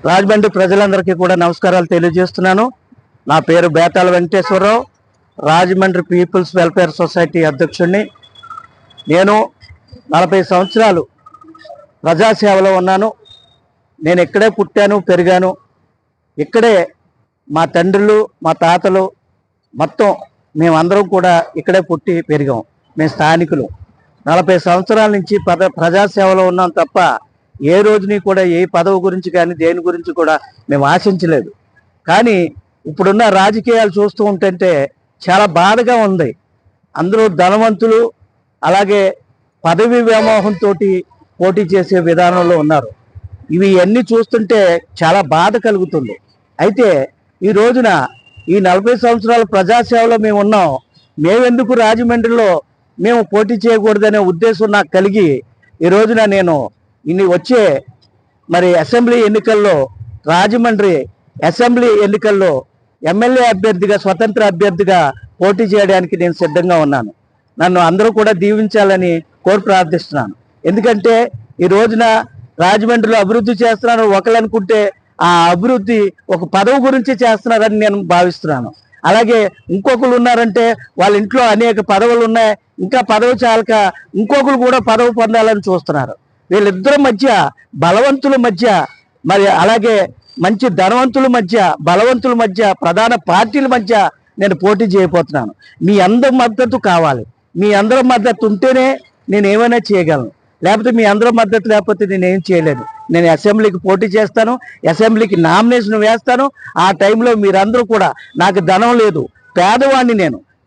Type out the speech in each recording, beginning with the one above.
రాజమండ్రి ప్రజలందరికీ కూడా నమస్కారాలు తెలియజేస్తున్నాను. నా పేరు Betala Venkateswara Rao, Rajahmundry people's welfare society అధ్యక్షుడిని. నేను 40 సంవత్సరాలు ప్రజాసేవలో ఉన్నాను. నేను ఇక్కడే పుట్టాను, పెరిగాను. ఇక్కడే మా తండ్రులు, మా తాతలు మొత్తం మేమందరం కూడా ఇక్కడే పుట్టి పెరిగాం. మేము స్థానికులు. 40 సంవత్సరాల నుంచి ప్రజాసేవలో ఉన్నాం తప్ప ఏ రోజుని కూడా ఏ పదవి గురించి కానీ దేని గురించి కూడా మేము ఆశించలేదు. కానీ ఇప్పుడున్న రాజకీయాలు చూస్తూ ఉంటుంటే చాలా బాధగా ఉంది. అందరూ ధనవంతులు, అలాగే పదవి వ్యామోహంతో పోటీ చేసే విధానంలో ఉన్నారు. ఇవన్నీ చూస్తుంటే చాలా బాధ కలుగుతుంది. అయితే ఈ రోజున ఈ 40 సంవత్సరాల ప్రజాసేవలో మేము ఉన్నాం. మేమెందుకు రాజమండ్రిలో మేము పోటీ చేయకూడదనే ఉద్దేశం నాకు కలిగి ఈ రోజున నేను వచ్చే అసెంబ్లీ ఎన్నికల్లో, రాజమండ్రి అసెంబ్లీ ఎన్నికల్లో ఎమ్మెల్యే అభ్యర్థిగా, స్వతంత్ర అభ్యర్థిగా పోటీ చేయడానికి నేను సిద్ధంగా ఉన్నాను. నన్ను అందరూ కూడా దీవించాలని కోరి ప్రార్థిస్తున్నాను. ఎందుకంటే ఈ రోజున రాజమండ్రిలో అభివృద్ధి చేస్తున్నాను ఒకళ్ళు అనుకుంటే ఆ అభివృద్ధి ఒక పదవి గురించి చేస్తున్నారని నేను భావిస్తున్నాను. అలాగే ఇంకొకరు ఉన్నారంటే వాళ్ళ ఇంట్లో అనేక పదవులు ఉన్నాయి, ఇంకా పదవి చాలక ఇంకొకరు కూడా పదవి పొందాలని చూస్తున్నారు. వీళ్ళిద్దరి మధ్య, బలవంతుల మధ్య, అలాగే మంచి ధనవంతుల మధ్య, బలవంతుల మధ్య, ప్రధాన పార్టీల మధ్య నేను పోటీ చేయబోతున్నాను. మీ అందరి మద్దతు కావాలి. మీ అందరి మద్దతు ఉంటేనే నేను ఏమైనా చేయగలను. లేకపోతే మీ అందరి మద్దతు లేకపోతే నేనేం చేయలేను. నేను అసెంబ్లీకి పోటీ చేస్తాను, అసెంబ్లీకి నామినేషన్ వేస్తాను. ఆ టైంలో మీరందరూ కూడా, నాకు ధనం లేదు,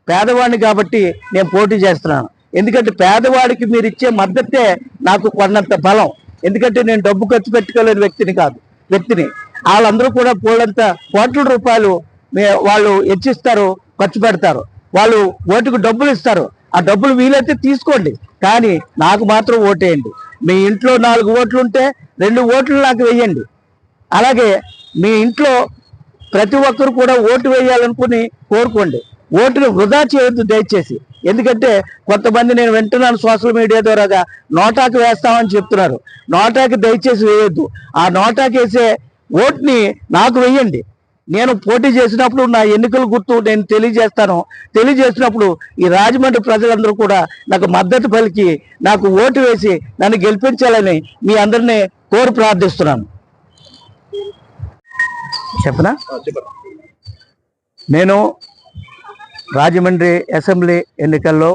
పేదవాడిని కాబట్టి నేను పోటీ చేస్తున్నాను. ఎందుకంటే పేదవాడికి మీరు ఇచ్చే మద్దతే నాకు కొన్నంత బలం. ఎందుకంటే నేను డబ్బు ఖర్చు పెట్టుకోలేని వ్యక్తిని. వాళ్ళందరూ కూడా పోలంత కోట్ల రూపాయలు వాళ్ళు హెచ్చిస్తారు, ఖర్చు పెడతారు. వాళ్ళు ఓటుకు డబ్బులు ఇస్తారు. ఆ డబ్బులు వీలైతే తీసుకోండి, కానీ నాకు మాత్రం ఓటేయండి. మీ ఇంట్లో 4 ఓట్లు ఉంటే 2 ఓట్లు నాకు వేయండి. అలాగే మీ ఇంట్లో ప్రతి ఒక్కరు కూడా ఓటు వేయాలనుకుని కోరుకోండి. ఓటును వృధా చేయొద్దు దయచేసి. ఎందుకంటే కొంతమంది నేను వింటున్నాను సోషల్ మీడియా ద్వారాగా నోటాకి వేస్తామని చెప్తున్నారు. నోటాకి దయచేసి వేయొద్దు. ఆ నోటాకి వేసే ఓటుని నాకు వేయండి. నేను పోటీ చేసినప్పుడు నా ఎన్నికల గుర్తు నేను తెలియజేసినప్పుడు ఈ రాజమండ్రి ప్రజలందరూ కూడా నాకు మద్దతు పలికి నాకు ఓటు వేసి నన్ను గెలిపించాలని మీ అందరినీ కోరి ప్రార్థిస్తున్నాను. చెప్పనా? నేను రాజమండ్రి అసెంబ్లీ ఎన్నికల్లో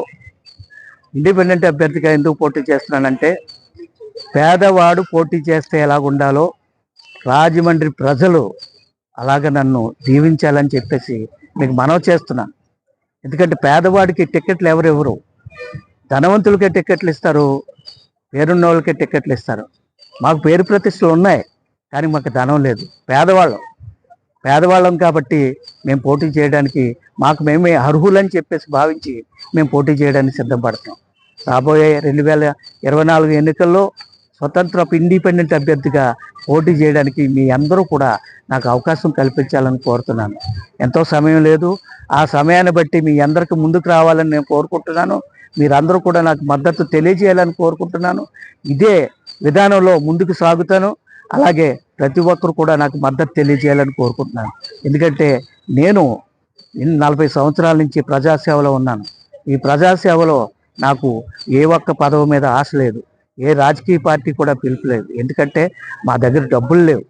ఇండిపెండెంట్ అభ్యర్థిగా ఎందుకు పోటీ చేస్తున్నానంటే, పేదవాడు పోటీ చేస్తే ఎలాగుండాలో రాజమండ్రి ప్రజలు అలాగ నన్ను దీవించాలని చెప్పేసి మీకు మనవి చేస్తున్నాను. ఎందుకంటే పేదవాడికి టికెట్లు ఎవరెవరు, ధనవంతులకే టికెట్లు ఇస్తారు, పేరున్న వాళ్ళకే టికెట్లు ఇస్తారు. మాకు పేరు ప్రతిష్టలు ఉన్నాయి, కానీ మాకు ధనం లేదు. పేదవాళ్ళం కాబట్టి మేము పోటీ చేయడానికి, మాకు మేమే అర్హులని చెప్పేసి భావించి మేము పోటీ చేయడానికి సిద్ధపడతాం. రాబోయే 2024 ఎన్నికల్లో స్వతంత్ర ఇండిపెండెంట్ అభ్యర్థిగా పోటీ చేయడానికి మీ అందరూ కూడా నాకు అవకాశం కల్పించాలని కోరుతున్నాను. ఎంతో సమయం లేదు. ఆ సమయాన్ని బట్టి మీ అందరికీ ముందుకు రావాలని నేను కోరుకుంటున్నాను. మీరందరూ కూడా నాకు మద్దతు తెలియజేయాలని కోరుకుంటున్నాను. ఇదే విధానంలో ముందుకు సాగుతాను. అలాగే ప్రతి ఒక్కరు కూడా నాకు మద్దతు తెలియజేయాలని కోరుకుంటున్నాను. ఎందుకంటే నేను 40 సంవత్సరాల నుంచి ప్రజాసేవలో ఉన్నాను. ఈ ప్రజాసేవలో నాకు ఏ ఒక్క పదవి మీద ఆశ లేదు, ఏ రాజకీయ పార్టీ కూడా పిలుపులేదు. ఎందుకంటే మా దగ్గర డబ్బులు లేవు.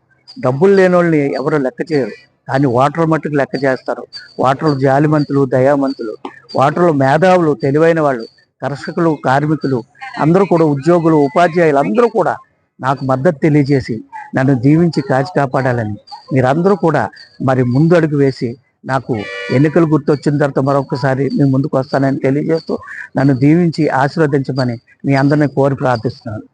డబ్బులు లేని వాళ్ళని ఎవరు లెక్క చేయరు, కానీ ఓటర్లు మట్టుకు లెక్క చేస్తారు. ఓటర్లు జాలిమంతులు, దయామంతులు, ఓటర్లు మేధావులు, తెలివైన వాళ్ళు, కర్షకులు, కార్మికులు అందరూ కూడా, ఉద్యోగులు, ఉపాధ్యాయులు అందరూ కూడా నాకు మద్దతు తెలియజేసి నన్ను దీవించి కాచి కాపాడాలని మీరందరూ కూడా ముందు అడుగు వేసి నాకు ఎన్నికలు గుర్తొచ్చిన తర్వాత మరొకసారి నేను ముందుకు వస్తానని తెలియజేస్తూ నన్ను దీవించి ఆశీర్వదించమని మీ అందరినీ కోరి ప్రార్థిస్తున్నాను.